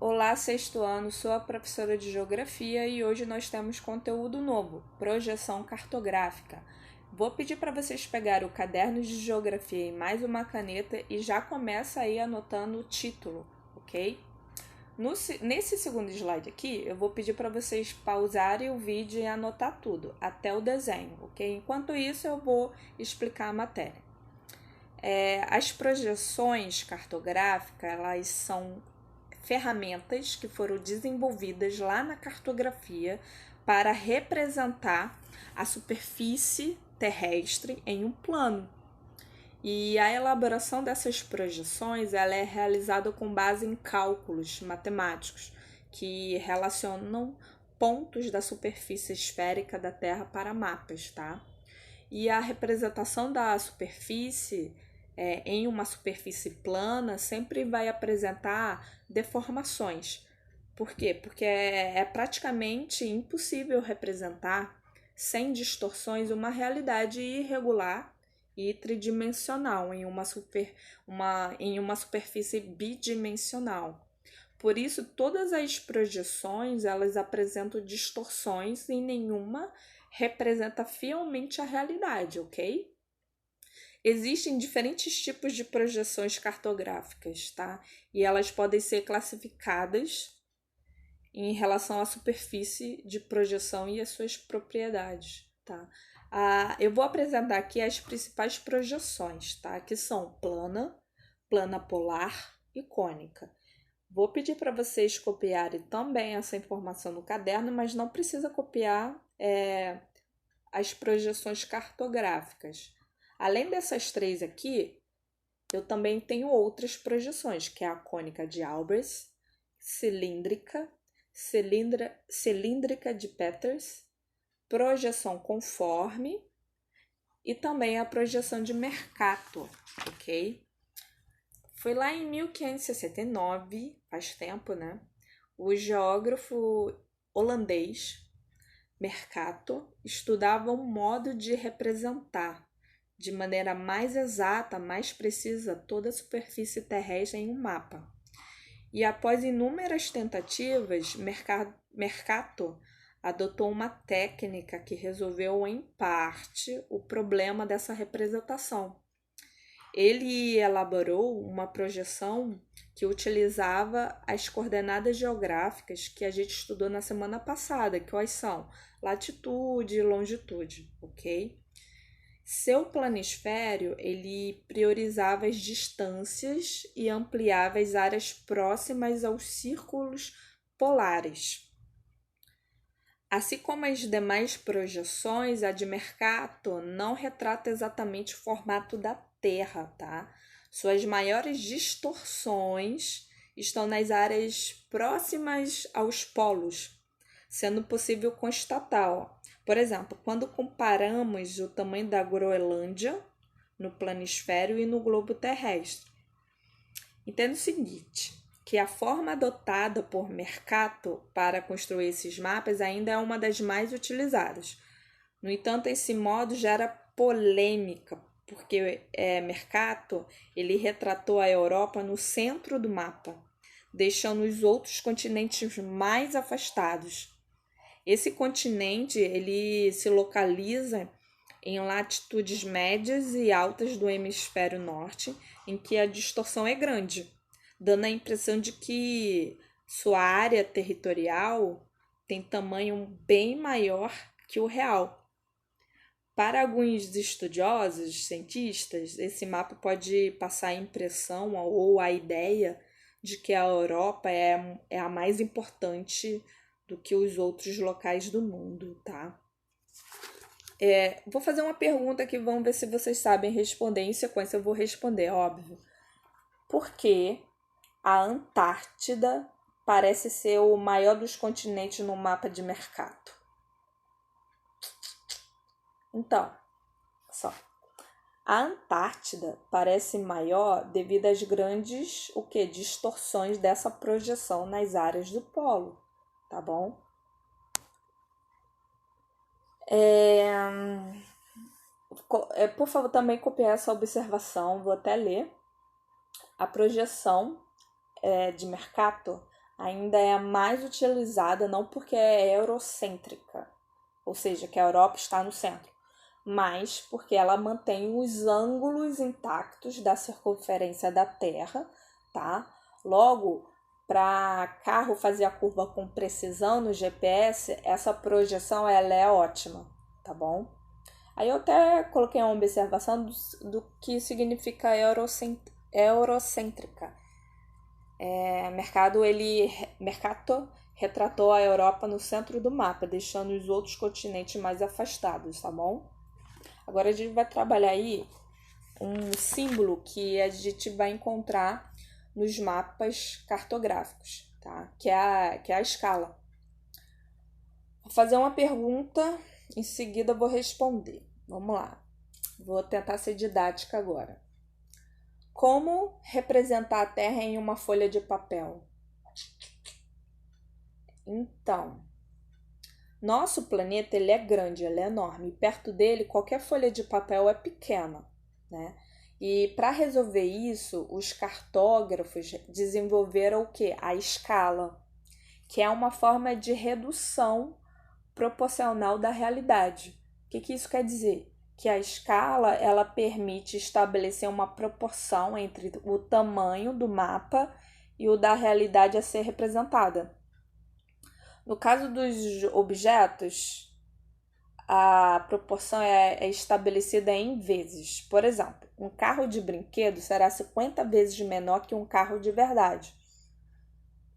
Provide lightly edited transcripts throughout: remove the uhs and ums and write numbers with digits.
Olá, sexto ano, sou a professora de Geografia e hoje nós temos conteúdo novo, projeção cartográfica. Vou pedir para vocês pegarem o caderno de Geografia e mais uma caneta e já começa aí anotando o título, ok? Nesse segundo slide aqui, eu vou pedir para vocês pausarem o vídeo e anotar tudo, até o desenho, ok? Enquanto isso, eu vou explicar a matéria. As projeções cartográficas, elas são ferramentas que foram desenvolvidas lá na cartografia para representar a superfície terrestre em um plano. E a elaboração dessas projeções ela é realizada com base em cálculos matemáticos que relacionam pontos da superfície esférica da Terra para mapas, tá? E a representação da superfície em uma superfície plana sempre vai apresentar deformações. Por quê? Porque é praticamente impossível representar sem distorções uma realidade irregular e tridimensional em uma superfície bidimensional. Por isso, todas as projeções elas apresentam distorções e nenhuma representa fielmente a realidade, ok? Existem diferentes tipos de projeções cartográficas, tá? E elas podem ser classificadas em relação à superfície de projeção e as suas propriedades, tá? Eu vou apresentar aqui as principais projeções, tá? Que são plana, plana polar e cônica. Vou pedir para vocês copiarem também essa informação no caderno, mas não precisa copiar as projeções cartográficas. Além dessas três aqui, eu também tenho outras projeções, que é a cônica de Albers, cilíndrica, cilíndrica de Peters, projeção conforme e também a projeção de Mercator, ok? Foi lá em 1569, faz tempo, né? O geógrafo holandês Mercator estudava um modo de representar de maneira mais exata, mais precisa, toda a superfície terrestre em um mapa. E após inúmeras tentativas, Mercator adotou uma técnica que resolveu, em parte, o problema dessa representação. Ele elaborou uma projeção que utilizava as coordenadas geográficas que a gente estudou na semana passada, que quais são? Latitude e longitude, ok? Seu planisfério, ele priorizava as distâncias e ampliava as áreas próximas aos círculos polares. Assim como as demais projeções, a de Mercator não retrata exatamente o formato da Terra, tá? Suas maiores distorções estão nas áreas próximas aos polos, sendo possível constatar, ó. Por exemplo, quando comparamos o tamanho da Groenlândia no planisfério e no globo terrestre. Entenda o seguinte, que a forma adotada por Mercator para construir esses mapas ainda é uma das mais utilizadas. No entanto, esse modo gera polêmica, porque Mercator ele retratou a Europa no centro do mapa, deixando os outros continentes mais afastados. Esse continente ele se localiza em latitudes médias e altas do hemisfério norte, em que a distorção é grande, dando a impressão de que sua área territorial tem tamanho bem maior que o real. Para alguns estudiosos, cientistas, esse mapa pode passar a impressão ou a ideia de que a Europa é a mais importante do que os outros locais do mundo, tá? Vou fazer uma pergunta que vamos ver se vocês sabem responder. Em sequência, eu vou responder, óbvio. Por que a Antártida parece ser o maior dos continentes no mapa de Mercator? Então, só. A Antártida parece maior devido às grandes distorções dessa projeção nas áreas do polo, tá bom? Por favor, também copiar essa observação, vou até ler. A projeção de Mercator ainda é a mais utilizada, não porque é eurocêntrica, ou seja, que a Europa está no centro, mas porque ela mantém os ângulos intactos da circunferência da Terra, tá? Logo, para carro fazer a curva com precisão no GPS, essa projeção ela é ótima, tá bom? Aí eu até coloquei uma observação do que significa eurocêntrica. Mercator retratou a Europa no centro do mapa, deixando os outros continentes mais afastados, tá bom? Agora a gente vai trabalhar aí um símbolo que a gente vai encontrar nos mapas cartográficos, tá? Que é a escala. Vou fazer uma pergunta, em seguida eu vou responder. Vamos lá. Vou tentar ser didática agora. Como representar a Terra em uma folha de papel? Então, nosso planeta ele é grande, ele é enorme. Perto dele, qualquer folha de papel é pequena, né? E para resolver isso, os cartógrafos desenvolveram o quê? A escala, que é uma forma de redução proporcional da realidade. O que isso quer dizer? Que a escala ela permite estabelecer uma proporção entre o tamanho do mapa e o da realidade a ser representada. No caso dos objetos, a proporção é estabelecida em vezes. Por exemplo, um carro de brinquedo será 50 vezes menor que um carro de verdade.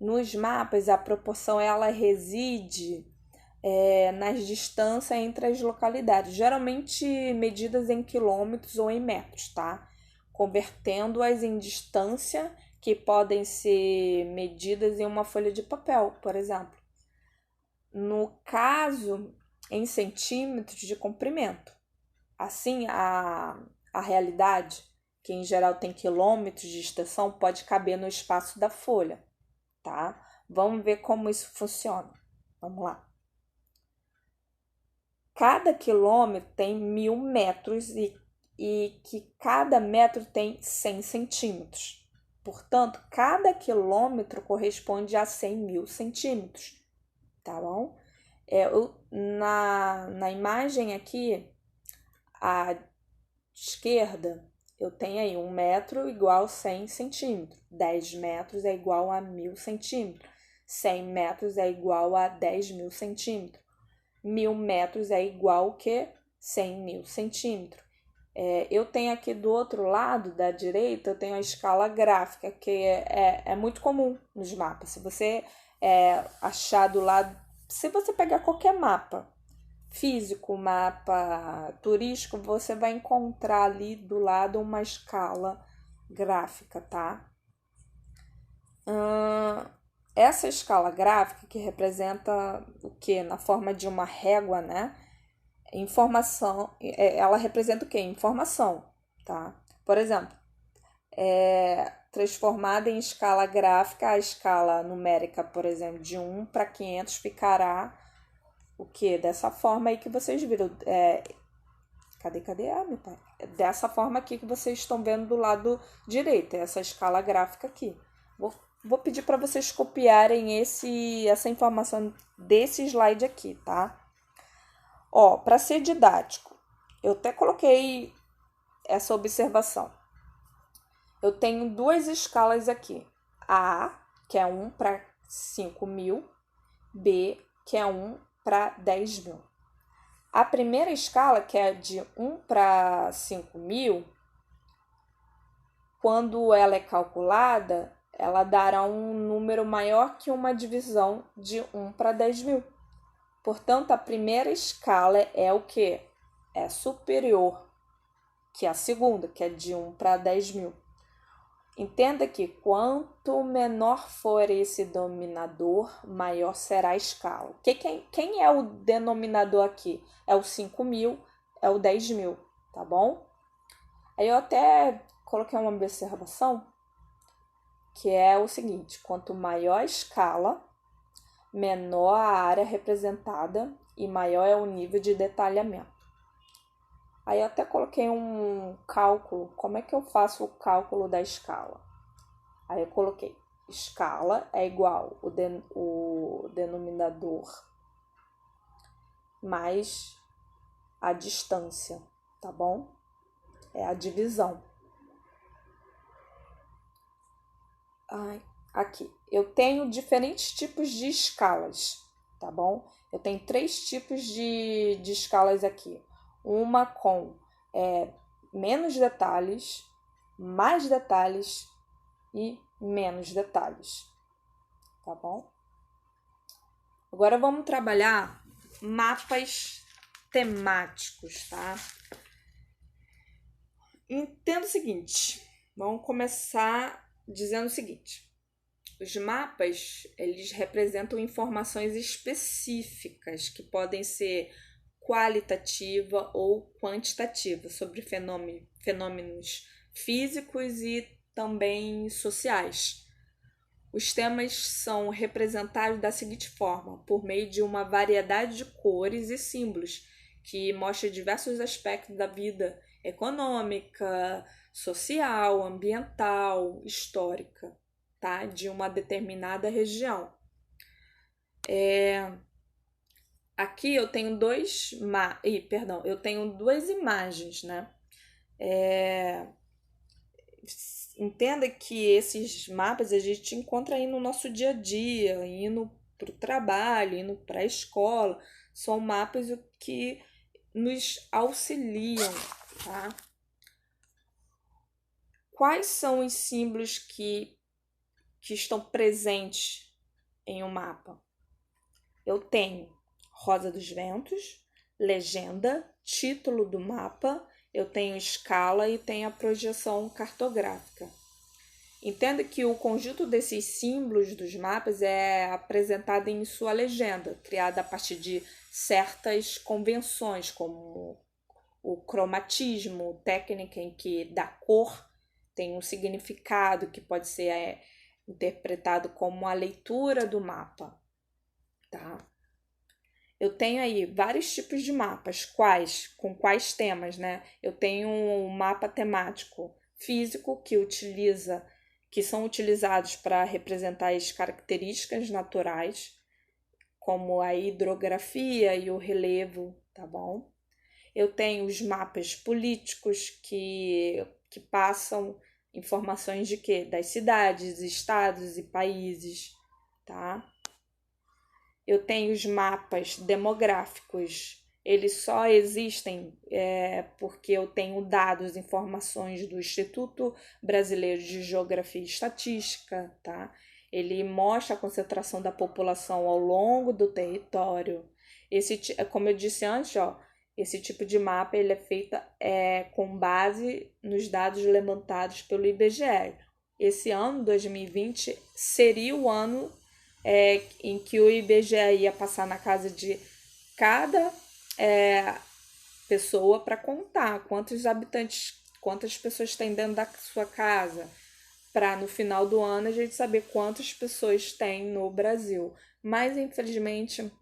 Nos mapas, a proporção ela reside nas distâncias entre as localidades, geralmente medidas em quilômetros ou em metros, tá? Convertendo-as em distância que podem ser medidas em uma folha de papel, por exemplo. No caso, em centímetros de comprimento. Assim, a realidade, que em geral tem quilômetros de extensão, pode caber no espaço da folha, tá? Vamos ver como isso funciona. Vamos lá. Cada quilômetro tem 1.000 metros e que cada metro tem 100 centímetros. Portanto, cada quilômetro corresponde a 100.000 centímetros, tá bom? Na imagem aqui, à esquerda, eu tenho aí 1 metro igual a 100 centímetros, 10 metros é igual a 1.000 centímetros, 100 metros é igual a 10.000 centímetros. 1.000 metros é igual que 100.000 centímetros. Eu tenho aqui do outro lado, da direita, eu tenho a escala gráfica, que é muito comum nos mapas. Se você achar do lado, se você pegar qualquer mapa físico, mapa turístico, você vai encontrar ali do lado uma escala gráfica, tá? Essa escala gráfica que representa o que? Na forma de uma régua, né? Informação, ela representa o que? Informação, tá? Por exemplo, transformada em escala gráfica, a escala numérica, por exemplo, de 1 para 500 ficará o que? Dessa forma aí que vocês viram. Cadê? Meu pai? Dessa forma aqui que vocês estão vendo do lado direito, essa escala gráfica aqui. Vou pedir para vocês copiarem essa informação desse slide aqui, tá? Para ser didático, eu até coloquei essa observação. Eu tenho duas escalas aqui. A, que é 1 para 5.000, B, que é 1 para 10.000. A primeira escala, que é de 1 para 5.000, quando ela é calculada, ela dará um número maior que uma divisão de 1 para 10.000. Portanto, a primeira escala é o que? É superior que a segunda, que é de 1 para 10.000. Entenda que quanto menor for esse denominador, maior será a escala. Quem é o denominador aqui? É o 5.000, é o 10.000, tá bom? Aí eu até coloquei uma observação, que é o seguinte: quanto maior a escala, menor a área representada e maior é o nível de detalhamento. Aí eu até coloquei um cálculo, como é que eu faço o cálculo da escala? Aí eu coloquei escala é igual o denominador mais a distância, tá bom? É a divisão. Aqui, eu tenho diferentes tipos de escalas, tá bom? Eu tenho 3 tipos de escalas aqui. Uma com menos detalhes, mais detalhes e menos detalhes, tá bom? Agora vamos trabalhar mapas temáticos, tá? Entenda o seguinte, vamos começar dizendo o seguinte. Os mapas, eles representam informações específicas que podem ser qualitativa ou quantitativa sobre fenômenos físicos e também sociais. Os temas são representados da seguinte forma, por meio de uma variedade de cores e símbolos, que mostra diversos aspectos da vida econômica, social, ambiental, histórica, tá? De uma determinada região. Aqui eu tenho eu tenho 2 imagens, né? Entenda que esses mapas a gente encontra aí no nosso dia a dia, indo para o trabalho, indo para a escola. São mapas que nos auxiliam, tá? Quais são os símbolos que estão presentes em um mapa? Eu tenho Rosa dos Ventos, legenda, título do mapa, eu tenho escala e tenho a projeção cartográfica. Entenda que o conjunto desses símbolos dos mapas é apresentado em sua legenda, criada a partir de certas convenções, como o cromatismo, técnica em que da cor tem um significado que pode ser interpretado como a leitura do mapa, tá? Eu tenho aí vários tipos de mapas, com quais temas, né? Eu tenho um mapa temático físico que são utilizados para representar as características naturais, como a hidrografia e o relevo, tá bom? Eu tenho os mapas políticos que passam informações de quê? Das cidades, estados e países, tá? Eu tenho os mapas demográficos, eles só existem porque eu tenho dados, informações do Instituto Brasileiro de Geografia e Estatística, tá? Ele mostra a concentração da população ao longo do território. Como eu disse antes, ó, esse tipo de mapa ele é feito com base nos dados levantados pelo IBGE. Esse ano, 2020, seria o ano em que o IBGE ia passar na casa de cada pessoa para contar quantos habitantes, quantas pessoas tem dentro da sua casa, para no final do ano a gente saber quantas pessoas tem no Brasil. Mas infelizmente,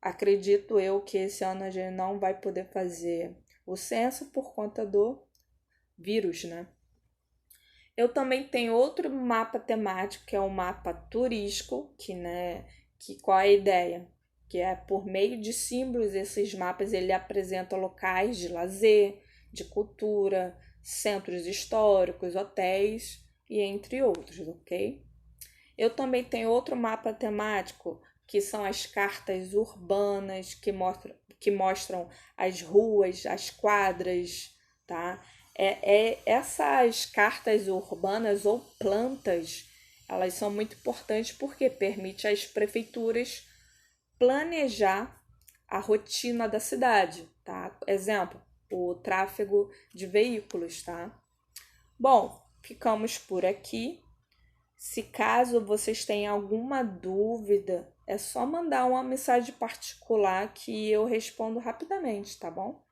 acredito eu que esse ano a gente não vai poder fazer o censo por conta do vírus, né? Eu também tenho outro mapa temático, que é um mapa turístico, que qual é a ideia? Que é por meio de símbolos, esses mapas ele apresenta locais de lazer, de cultura, centros históricos, hotéis e entre outros, ok? Eu também tenho outro mapa temático, que são as cartas urbanas, que mostram as ruas, as quadras, tá? Essas cartas urbanas ou plantas, elas são muito importantes porque permite às prefeituras planejar a rotina da cidade, tá? Exemplo, o tráfego de veículos, tá? Bom, ficamos por aqui. Se caso vocês tenham alguma dúvida, é só mandar uma mensagem particular que eu respondo rapidamente, tá bom?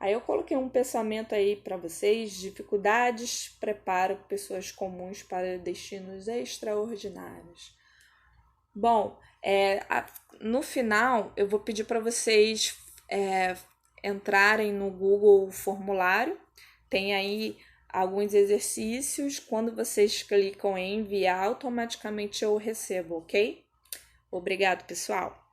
Aí eu coloquei um pensamento aí para vocês: dificuldades preparam pessoas comuns para destinos extraordinários. Bom, no final eu vou pedir para vocês entrarem no Google formulário. Tem aí alguns exercícios. Quando vocês clicam em enviar, automaticamente eu recebo, ok? Obrigado, pessoal!